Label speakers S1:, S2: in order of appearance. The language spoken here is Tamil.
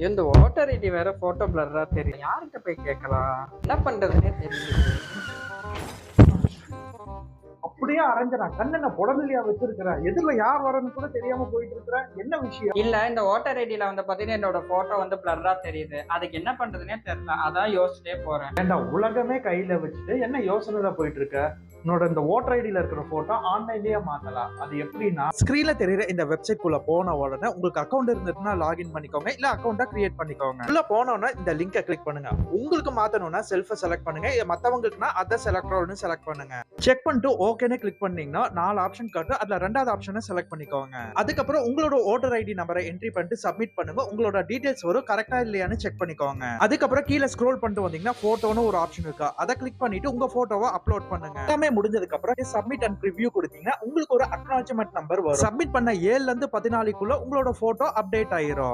S1: இந்த ஓட்டர் ஐடி வேற போட்டோ பிளர்ரா தெரியும். யார்கிட்ட போய் கேட்கலாம்? என்ன பண்றதுன்னே தெரியல.
S2: அப்படியே அரைஞ்சனா கண்ணனை புடலியா வச்சிருக்கிற எதுல யார் வரன்னு கூட தெரியாம போயிட்டு இருக்கிற என்ன விஷயம்?
S1: இல்ல இந்த ஓட்டர் ஐடில வந்து பாத்தீங்கன்னா என்னோட போட்டோ வந்து பிளர்ரா தெரியுது. அதுக்கு என்ன பண்றதுன்னே தெரியல. அதான் யோசிச்சிட்டே போறேன்.
S2: ஏண்டா உலகமே கையில வச்சுட்டு என்ன யோசனைல போயிட்டு இருக்க? உன்னோட இந்த ஓட்டர் ஐடியில இருக்கிற போட்டோ ஆன்லைன்லயே மாத்தலாம். அது எப்படின்னா ஸ்கிரீன்ல தெரியுற இந்த வெப்சைட் குள்ள போன உடனே உங்களுக்கு அக்கௌண்ட் இருந்ததுன்னா லாகின் பண்ணிக்கோங்க, இல்ல அக்கௌண்டா கிரியேட் பண்ணிக்கோங்க. உள்ள போனோம்னா இந்த லிங்கை கிளிக் பண்ணுங்க. உங்களுக்கு மாத்தணும்னா செல்ஃப செலக்ட் பண்ணுங்க, மத்தவங்களுக்குனா அத செலக்ட் ரோல்னு செலக்ட் பண்ணுங்க. செக் பண்ணிட்டு ஓகேன்னு கிளிக் பண்ணீங்கன்னா 4 ஆப்ஷன் காட்டும். அதுல ரெண்டாவது ஆப்ஷனை செலக்ட் பண்ணிக்கோங்க. அதுக்கப்புறம் உங்களோட ஓட்டர் ஐடி நம்பரை என்ட்ரி பண்ணிட்டு சப்மிட் பண்ணுங்க. உங்களோட டீடைல்ஸ் வரும், கரெக்டா இல்லையான்னு செக் பண்ணிக்கோங்க. அதுக்கப்புறம் கீழே ஸ்க்ரோல் பண்ணிட்டு வந்தீங்கன்னா போட்டோன்னு ஒரு ஆப்ஷன் இருக்கு. அதை கிளிக் பண்ணிட்டு உங்க போட்டோவை அப்லோட் பண்ணுங்க. எல்லாமே முடிஞ்சதுக்கு அப்புறம் சப்மிட் அண்ட் ப்ரிவ்யூ கொடுத்தீங்கன்னா உங்களுக்கு ஒரு அக்னாலஜ்மென்ட் நம்பர் வரும். சப்மிட் பண்ண 7 ல இருந்து 14 உங்களோட போட்டோ அப்டேட் ஆயிரும்.